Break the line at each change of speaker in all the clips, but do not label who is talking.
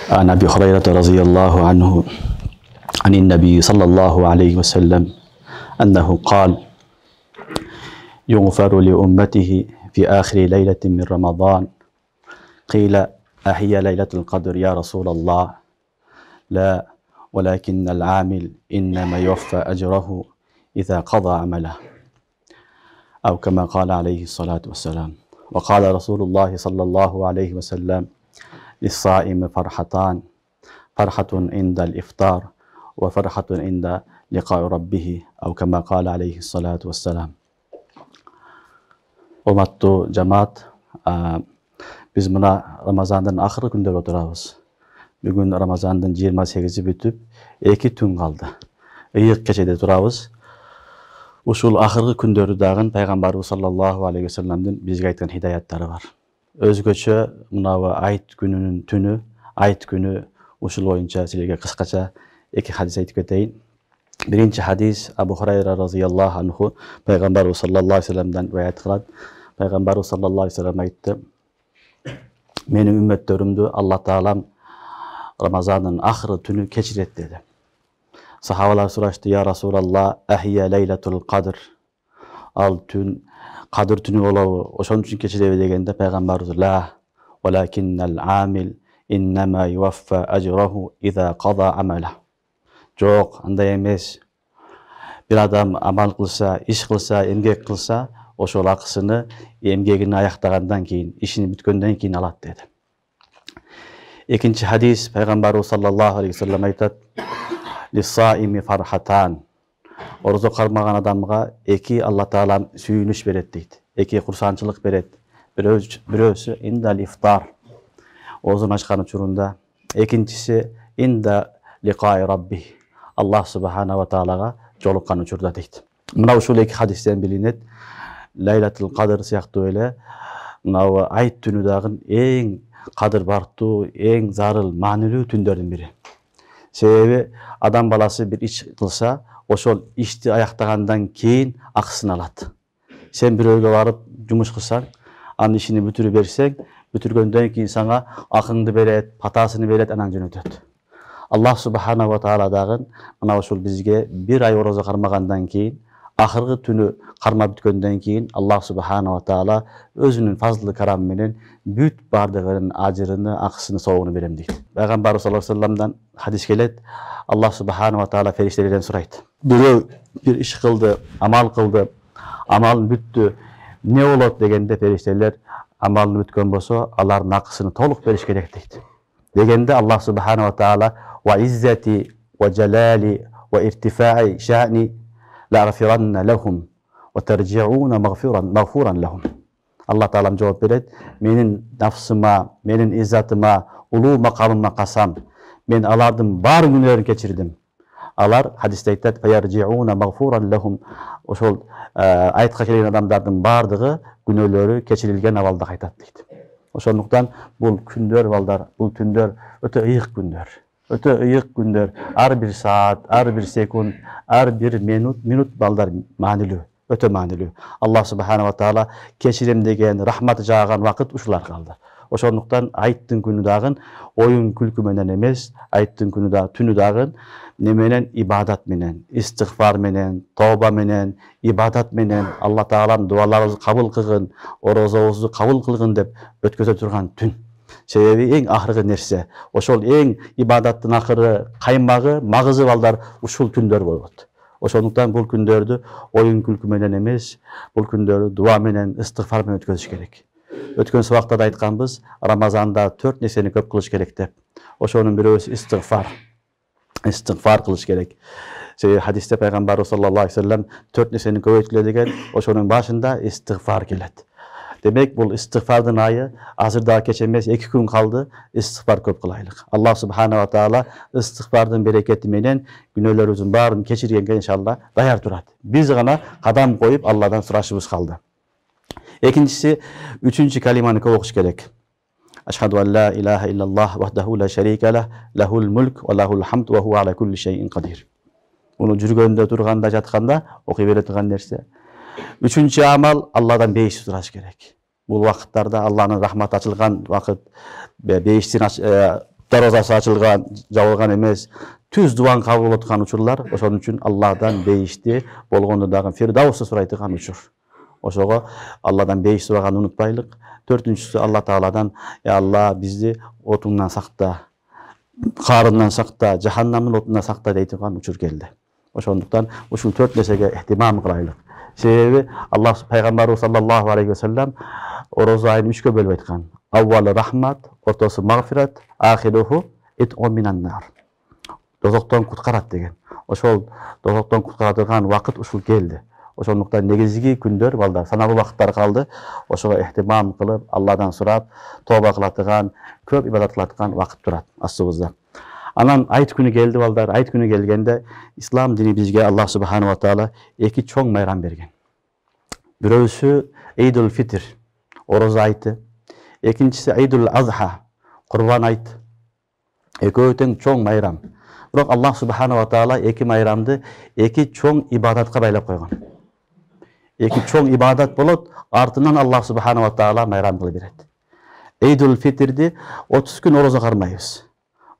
عن أبي هريرة رضي الله عنه عن النبي صلى الله عليه وسلم أنه قال: يغفر لأمته في آخر ليلة من رمضان. قيل: أهي ليلة القدر يا رسول الله؟ لا، ولكن العامل إنما يوفى أجره إذا قضى عمله، أو كما قال عليه الصلاة والسلام. وقال رسول الله صلى الله عليه وسلم: للصائم فرحتان، فرحة عند الإفطار وفرحة عند لقاء ربه، أو كما قال عليه الصلاة والسلام. Урматтуу жамаат, биз мына Рамазандын акыркы күндөрү отурабыз. Бүгүн Рамазандын 28-и бүтүп, 2 түн калды. Ыйык кечеде турабыз. Ушул акыркы күндөрү дагы пайгамбарыбыз саллаллаху алейхи ва салламдын бизге айткан хидаяттары бар. Өзгөчө мынабы айт күнүнүн түнү, айт күнү, ушул боюнча силерге кыскача 2 хадис айтып кетейин. Биринчи хадис Абу Хурайра разıyallahu anhu пайгамбарыбыз саллаллаху алейхи ва салламдан риwayat кылат. Пайгамбарыбыз саллаллаху алейхи ва саллам айтты: менин үммөттөрүмдү Аллах таалам Рамазандын акыркы түнү кечирет деди. Сахабалар сурашты: я Расулаллах, ахия лейлатул кадр? Ал түн кадыр түнү болобу? Ошон үчүн кечиреби дегенде пайгамбарыбыз: ла, валакиннал амил иннама юваффа ажраху иза када амала. Жок, андай эмес. Бир адам амал кылса, иш кылса, эмгек кылса, ошол акысыны эмгегин аяктагандан кийин, ишини бүткөндөн кийин алат деди. Экинчи хадис пайгамбарыбыз саллаллаху алейхи ва саллам айтат: лиссаими фархатан. Орозо кармаган адамга 2 Алла таалам сүйүнүч берет дейт. 2 курсанчылык берет. Бирөөсү индал ифтар, оозун ачкан учурунда. Экинчиси инда ликаи рабби, Аллах субхана ва таалага жолуккан учурда дейт. Мына ушул 2 хадистен билинет, Лейлатул Кадр сыяктуу эле мына айт түнү дагы эң кадыр бартуу, эң зарыл, маанилүү түндөрдүн бири. Себеби адам баласы бир иш кылса, ошол ишти аяктагандан кийин акысын алат. Сен бирөөгө барып жумуш кылсаң, анын ишини бүтүрүп берсең, бүтүргөндөн кийин сага акыңды берет, патасыны берет, анан жөнөтөт. Аллах субхана ва таала дагы мына ушул бизге 1 ай орозо кармагандан кийин, акыркы түнү кармап бүткөндөн кийин Аллах субхана ва таала өзүнүн фазлы карамы менен бүт бардыгынын ажырыны, акысыны, соогуну берем дейт. Пайгамбар саллаллаху алейхи ва салламдан хадис келет. Аллах субхана ва таала фериштелерден сурайт: бирөө бир иш кылды, амал кылды, амалын бүттү, не болот дегенде фериштелер амалын бүткөн болсо, алардын акысыны толук бериш керек дейт. Дегенде Аллах субхана ва таала: ва иззати ва жалали ва иртифаи шани ла гфиранна лахум ва таржиуна магфуран лахум. Аллах таалам жооп берет: менин нафсыма, менин иззатыма, улуу макамыма касам, мен алардын бар күнөөлөрүн кечирдим. Алар хадисте айтат: фаяржиуна магфуран лахум. Ошол айтка келген адамдардын бардыгы күнөөлөрү кечирилген абалда кайтат дейт. Ошондуктан бул күндөр балдар, бул түндөр өтө ыйык күндөр. Өтө ыйык күндөр. Ар бир саат, ар бир секунд, ар бир минут балдар маанилүү, өтө маанилүү. Аллах субхана ва таала кечирем деген, рахматы жааган вакыт ушулар калды. Ошондуктан айттын күнү дагы оюн күлкү менен эмес, айттын күнү да түнү дагы неменен? Ибадат менен, истигфар менен, тооба менен, ибадат менен, Алла таалам дуаларыбызды кабыл кылгын, орозобузду кабыл кылгын деп өткөзө турган түн. Себеби эң акыркы нерсе, ошол эң ибадаттын акыры каймагы, магызы балдар ушул күндөр болот. Ошондуктан бул күндөрдү оюн күлкү менен эмес, бул күндөрдү дуа менен, истигфар менен өткөзүш керек. Өткөн сабакта да айтканбыз, Рамазанда 4 нерсени көп кылыш керек деп. Ошонун бирөөсү истигфар. Истигфар кылыш керек. Себеби хадисте пайгамбарыбыз саллаллаху алейхи ва саллам 4 нерсени көбөйткүлө деген, ошонун башында истигфар келет. Демек бул истигфардын айы азыр дагы кеч эмес, 2 күн калды, истигфар көп кылайлык. Аллах субхана ва таала истигфардын берекети менен күнөөлөрүбүздүн баарын кечиргенге иншалла даяр турат. Биз гана кадам коюп Алладан сурашыбыз калды. Экинчиси, 3-чү калиманы көп окуш керек. Ашхаду ан ла илаха иллаллах вахдаху ла шарика лах, лахул мулк ва лахул хамд ва хува аля кулли шайин кадир. Муну жүргөндө, турганда, жатканда окуй бере турган нерсе. 3-чү амал, Алладан бейиш сураш керек. Бул вакыттарда Алланын рахматы ачылган вакыт, бейиштин darvazасы açılgan, jabılgan emес, түз дуан кабыл болуп аткан учурлар, ошон үчүн Аллахдан бейишти болгондо дагы Фирдаусты сурайтыган учур. Ошого Алладан бейиш сураганды унутпайлык. Төртүнчүсү Алла Тааладан, "Я Алла, бизди отуңдан сакта, карындан сакта, жаханнамдын отунан сакта" дейтиган учур келди. Ошондуктан ушул төрт нерсеге эhtимам кылайлык. Себеби Алла пайгамбарыбыз саллаллаху алейхи ва саллям орозо айын 3кө бөлүп айткан. Аввалы рахмат, ортосу магфират, ахируху ит'ун минан нар. Дозоктон куткарат деген. Ошол дозоктон куткаратылган убакыт ушул келди. Ошондуктан негизги күндөр балдар саналуу убакыттар калды. Ошого эhtимам кылып, Алладан сурап, тооба кылатыган, көп ибадат кылатыган убакыт турат астыбызда. Анан айт күнү келди балдар. Айт күнү келгенде ислам дини бизге Аллах субханаху ва таала эки чоң майрам берген. Бирөөсү Эйдул Фитр, орозо айты. Экинчиси Эйдул Азха, Курбан айт. Экөө тең чоң майрам. Бирок Аллах субханаху ва таала эки майрамды эки чоң ибадатка байлап койгон. Эки чоң ибадат болот, артынан Аллах субханаху ва таала майрам кылып берет. Эйдул Фитрди 30 күн орозо кармайбыз.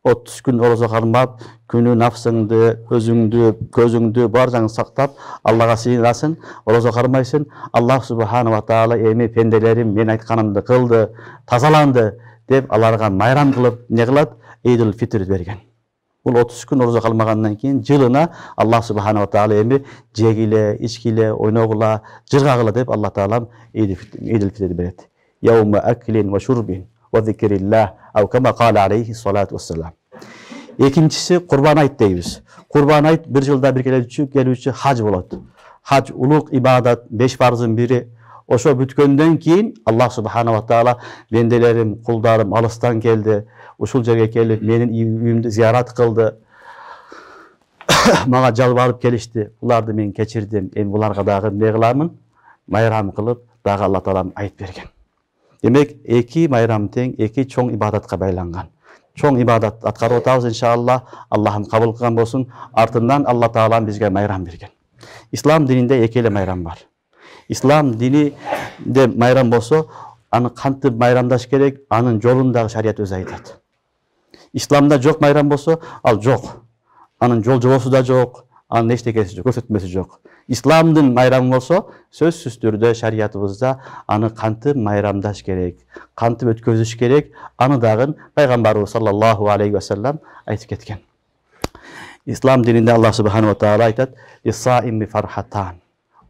30 күн орозо кармап, күнү нафсыңды, өзүңдү, көзүңдү баржаңды сактап, Аллага сыйынасың, орозо кармайсың. Аллах субханаху ва таала эми пенделерим мен айтканымды кылды, тазаланды деп аларга майрам кылып, не кылат? Эйдул Фитр берген. Бул 30 күн орозо калмагандан кийин жылына Аллах субханаху ва таала эми жегиле, ичкиле, ойногула, жыргагыла деп Аллах таалам Эйдул Фитрди берет. Яума аклин ва шурбин ва зикриллах, ау кама кала алейхи салату вассалам. Экинчиси Курбан айт дейбиз. Курбан айт бир жылда бир келүүчү хаж болот. Хаж улук ибадат, 5 фарздын бири. Ошо бүткөндөн кийин Аллах субханаху ва таала бенделерим, кулдарым алыстан келди, ушул жерге келип менин үйүмдү зиярат кылды. Мага жалбарып келишти. Буларды мен кечирдим. Эми буларга дагы эмне кыламын? Майрам кылып, дагы Алла таалам айт берген. Демек, эки майрам тең, эки чоң ибадатка байланган. Чоң ибадат аткарып атабыз иншалла, Аллахым кабыл кылган болсун. Артынан Алла таалам бизге майрам берген. Ислам дининде эки эле майрам бар. Ислам дининде майрам болсо, аны кантип майрамдаш керек, анын жолундагы шарият өзү айтат. Исламда жок майрам болсо, ал жок. Анын жол жобосу да жок, анын эчтекеси жок, көрсөтмөсү жок. Исламдын майрамы болсо, сөзсүз түрдө шариятыбызда аны кантип майрамдаш керек, кантип өткөзүш керек, аны дагы пайгамбарыбыз саллаллаху алейхи ва саллям айтып кеткен. Ислам дининде Аллах субханаху ва таала айтат: "Исаими фархатан".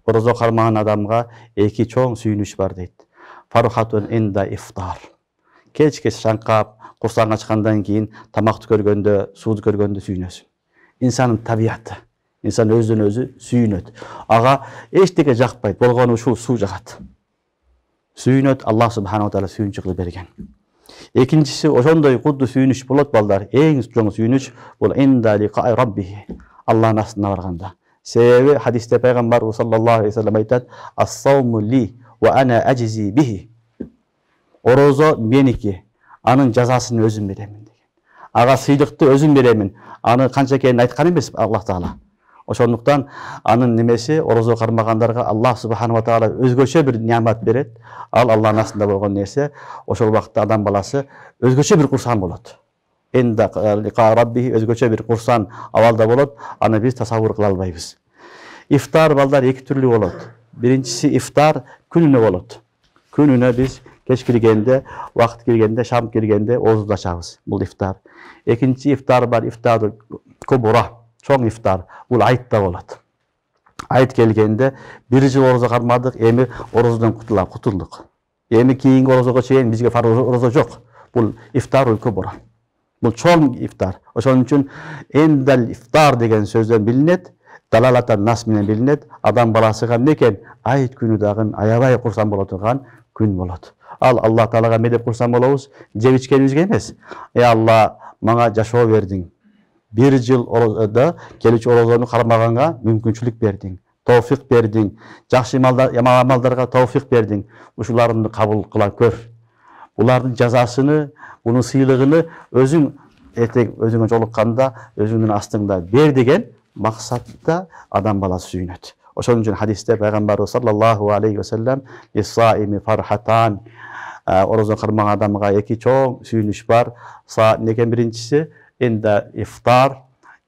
Орозо кармаган адамга эки чоң сүйүнүч бар дейт. Фархатун инда ифтар. Кечке шаңкап, курсаң ачкандан кийин тамакты көргөндө, сууду көргөндө сүйүнөсүң. Инсандын табияты. Инсан өзүнөн өзү сүйүнөт. Ага эчтеке жакпайт, болгону ушул суу жагат. Сүйүнөт, Аллах субханаху ва таала сүйүнчү кылып берген. Экинчиси ошондой кудду сүйүнүч болот балдар. Эң чоң сүйүнүч бул инда лиқаи раббихи. Аллахтын астына барганда. Себеби хадисте пайгамбарыбыз саллаллаху алейхи ва саллям айтат: "Ас-сауму ли ва ана ажзи бихи". Орозо меники, анын жазасын өзүм беремин деген. Ага сыйлыкты өзүм беремин. Аны канча экенин айткан эмес Аллах таала. Ошондуктан анын немеси орозо кармагандарга Аллах субханаху ва таала өзгөчө бир неамат берет. Ал Аллахтын астында болгон нерсе, ошол убакытта адам баласы өзгөчө бир курсан болот. Инда лиqa раббихи, өзгөчө бир курсан абалда болот. Аны биз тасаввур кыла албайбыз. Ифтар балдар эки түрлүү болот. Биринчиси ифтар күнүнө болот. Күнүнө биз кеч киргенде, убакыт киргенде, шам киргенде оозубузду ачабыз. Бул ифтар. Экинчи ифтар бар, ифтар кубура, чоң ифтар. Бул айтта болот. Айт келгенде бир жыл орозо кармадык, эми орозодон кутулдук. Эми кийинки орозого чейин бизге фарз орозо жок. Бул ифтар кубура. Бул чоң ифтар. Ошон үчүн эндал ифтар деген сөздөн билинет, далалатан нас менен билинет. Адам баласыга эмне экен? Айт күнү дагы аябай курсан боло турган күн болот. Ал Аллах таалага эмне деп курсан болобуз? Жеп ичкенибизге эмес. Алла, мага жашоо бердиң. Bir жыл орозодо келүүчү орозону кармаганга мүмкүнчүлүк бердиң. Товфик бердиң. Жакшы амалдарга товфик бердиң. Ушуларыңды кабыл кыла көр. Булардын жазасыны, bunun сыйлыгыны өзүң эртең өзүңө жолукканда өзүңдүн астыңда бер деген максатта адам баласы сүйүнөт. Ошон үчүн хадисте пайгамбарыбыз саллаллаху алейхи ва саллям ис-саими фархатан, орозо кырмаган адамга эки чоң сүйүнүш бар. Некен биринчиси энди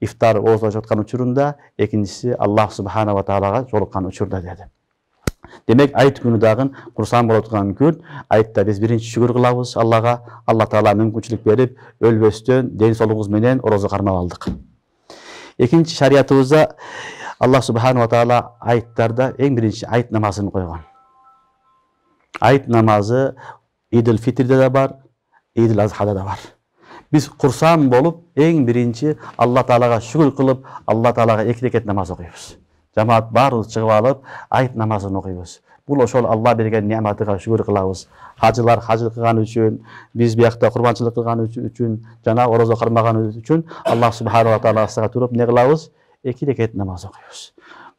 ифтар оозо жаткан учурунда, экинчиси Аллах субхана ва таалага жолуккан учурда деди. Демек айт күнү дагы курсан боло турган күн. Айтта биз биринчи шүгүр кылабыз Аллага. Алла таала мүмкүнчүлүк берип, өлбөстөн ден соолугубуз менен орозо кармап алдык. Экинчи шариятыбызда Аллах субхана ва таала айттарда эң биринчи айт намазын койгон. Айт намазы Идил Фитрде да бар, Идил Азхада да бар. Biz kursan bolup en birinci Allah Teala'ga şükür kılıp Allah Teala'ga 2 rekat namaz okuyuz. Cemaat barı çıkıp alıp ayet namazını okuyuz. Bu oşol Allah bergen nimetige şükür kılabız. Hacılar hacılık kılgan üçün, biz bu yakta kurbançılık kılgan üçün, jana orozo karmagan üçün Allah Subhanahu wa Ta'ala'ga turup ne kılabız? 2 rekat namaz okuyuz.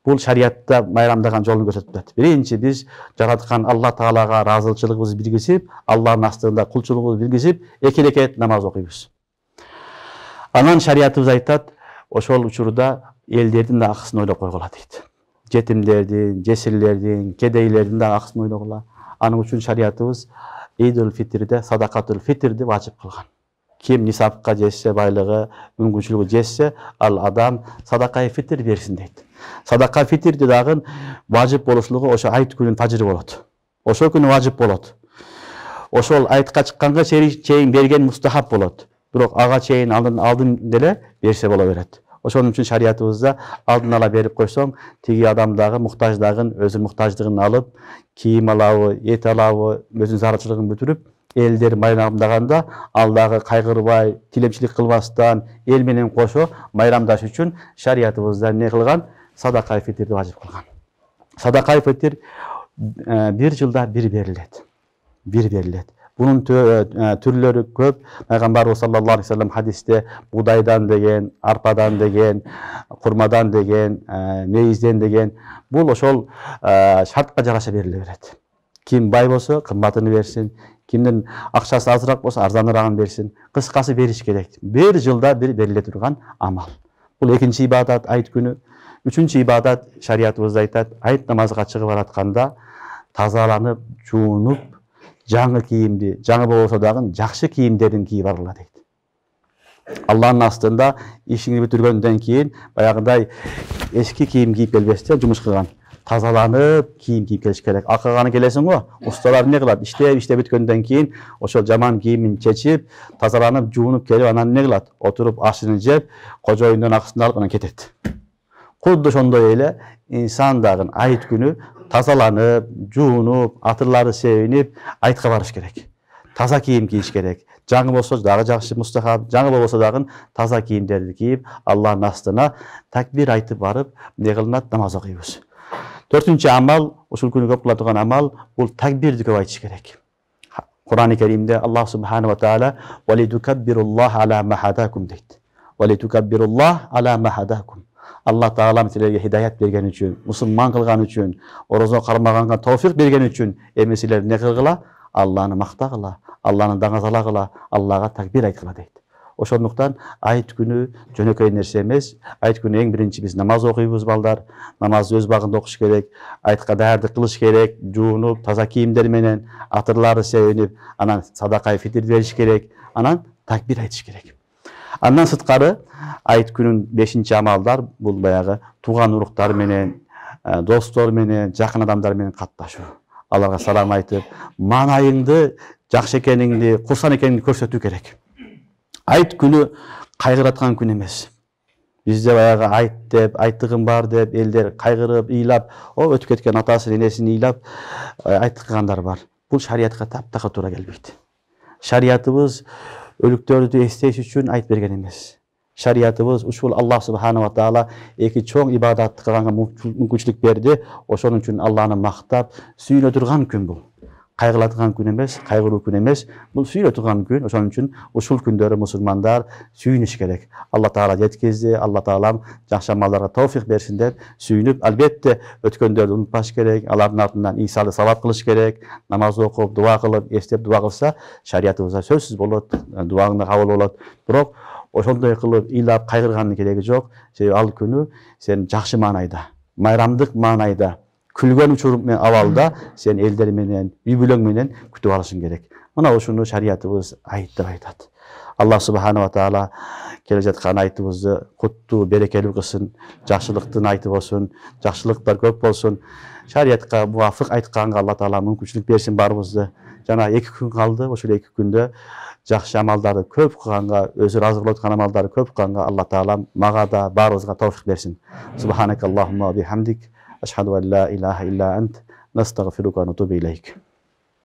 Bu şariatta bayramdagan jolunu көрсөтүп. Birinci biz jaratkan Allah Teala'ga razılçılığımızı bilgisip, Allah'ın astığında kulçuluğumuzu bilgisip 2 rekat namaz okuyuz. Anan şariatımız aytat, oşol uçurda ellerдің de ақысын ойлап койгула дейт. Жетимдердин, жесирлердин, кедейлердин de ақысын ойлап койгула. Анын үчүн шариатыбыз Идул Фитрде садакатул фитрди важип кылган. Kim nisapка жетсе, байлыгы, мүмкүнчүлүгү жетсе, ал адам садакай фитр берсин дейт. Садака фитрди дагы важип болушулугу ошо айт күнүн фажыры болот. Ошол күнү важип болот. Ошол айтка чыкканга чейин берген мустахап болот. Бирок ага чейин алдын деле берсе боло берет. Ошон үчүн шариатыбызда алдын ала берип койсоң, тиги адамдагы муктаждыгын, өзүнүн муктаждыгын алып, кийим алабы, эт алабы, өзүнүн зарылчылыгын бүтүрүп, элдер майрамдаганда алдагы кайгырбай, тилемчилик кылбастан, эл менен кошо майрамдаш үчүн шариатыбызда эмне кылган? Садакай фитрди важип кылган. Садакай фитр бир жылда бир берилет. Bunun türleri köp. Peygamber sallallahu aleyhi ve sellem hadiste buğdaydan degen, arpadan degen, kurmadan degen, meyizden degen. Bu oşol şartqa жараша бериле берет. Kim bay bolsa kımmatını versin, kimden akçası azırak bolsa arzanırağın versin. Kıskası veriş gerek. Bir yılda bir berile turgan amal. Bu ikinci ibadat ayet günü. Üçüncü ibadat şariatımızda aytat, ayet namazıga çıkıp baratkanda tazalanıp, жуунуп, жаңы кийимди, жаңы болсо дагы жакшы кийимдерин кийип баргыла дейт. Алланын астында ишиңди бүтүргөндөн кийин баягындай эски кийим кийип келбестен жумуш кылган. Тазаланып кийим кийип келиш керек. Акыганы келесиң го, усталар эмне кылат? Иштеп бүткөндөн кийин ошол жаман кийимин чечип, тазаланып, жуунуп келип анан эмне кылат? Отуруп ашын жеп, кожоюндун акысын алып анан кетет. Кудду ошондой эле инсан дагы айт күнү тазаланып, жуунуп, атырлары себинип, айтка барыш керек. Таза кийим кийиш керек. Жаңы болсо дагы жакшы мустахаб, жаңы болбосо дагы таза кийимдерди кийип, Алланын астына такбир айтып барып, эмне кылынат? Намаз окуйбуз. Төртүнчү амал, ушул күнү көп кыла турган амал, бул такбирди көп айтыш керек. Кур'ан-ы Керимде Аллах субхана ва таала "Ва литукаббируллаха ала ма хадакум" дейт. "Ва литукаббируллаха ала ма хадакум". Allah Teala sizlerge hidayet bergen üçün, musulman kılgan üçün, orozo karmaganга tawfik bergen üçün, emesiler ne kılgıla? Allah'ını maktagıla, Allah'ını dаңазалагыла, Allah'a takbir aytkıla deydi. Oşonduktan ayet günü jönököy nerse emes. Ayet günü en birinci biz namaz okuyubuz balдар. Namazı öz bagында okuş gerek, aytka daярдык kılış gerek, juunup, taza kiyimler menen, atırları sevinip, anan sadakay fitir veriş gerek, anan takbir aytiş gerek. Andan сырткары айт күнүн 5-чи амалдар бул баягы тууган уруктар менен, достор менен, жакын адамдар менен катташуу. Аларга салам айтып, маанайыңды, жакшы экениңди, курсан экениңди көрсөтүү керек. Айт күнү кайгыраткан күн эмес. Бизде баягы айт деп, айттыгым бар деп, элдер кайгырып, ыйлап, өтүп кеткен атасын, энесин ыйлап айткандар бар. Бул шариатка таптакыр туура келбейт. Шариатыбыз өлүктөрдү эстеш үчүн айт берген эмес. Шариатыбыз ушул Аллах субхана ва таала эки чоң ибадатты кылганга мүмкүнчүлүк берди. Ошон үчүн Алланы мактап, сүйүнө турган күн бул. Кайгылатган күн эмес, кайгыруу күн эмес. Бул сүйүнө турган күн. Ошон үчүн ушул күндөрү мусулмандар сүйүнүш керек. Алла таала жеткизди. Алла таалам жакшы амалдарга тawfik берсин деп сүйүнүп, албетте өткөндөрдү унутпаш керек. Алардын артынан ийсалы салат кылыш керек. Намаз окуп, дуа кылып, эстеп дуа кылса, шариатыбызда сөзсүз болот, дуаңда кабыл болот. Бирок ошондой кылып ыйлап кайгыргандын кереги жок. Себеби ал күнү сен жакшы маанайда майрамдык маанайда күлгөн учуруп менен абалда сен элдер менен, үй бүлөң менен күтүп алышың керек. Мына ушуну шариятыбыз айт деп айтат. Аллах субханала таала келе жаткан айтыбызды куттуу, берекелүү кылсын, жакшылыктын айты болсун, жакшылыктар көп болсун. Шариятка муафык айтканга Алла таала мүмкүнчүлүк берсин баарыбызды. Жана 2 күн калды, ошол 2 күндө жакшы амалдарды көп кылганга, өзү ыраазы болуп аткан амалдарды көп кылганга Алла таала мага да баарыбызга товфик берсин. Субханакаллахумма бихамдик, ашхаду ан ла илаха илля ант, настагфирука ва натубу илейк.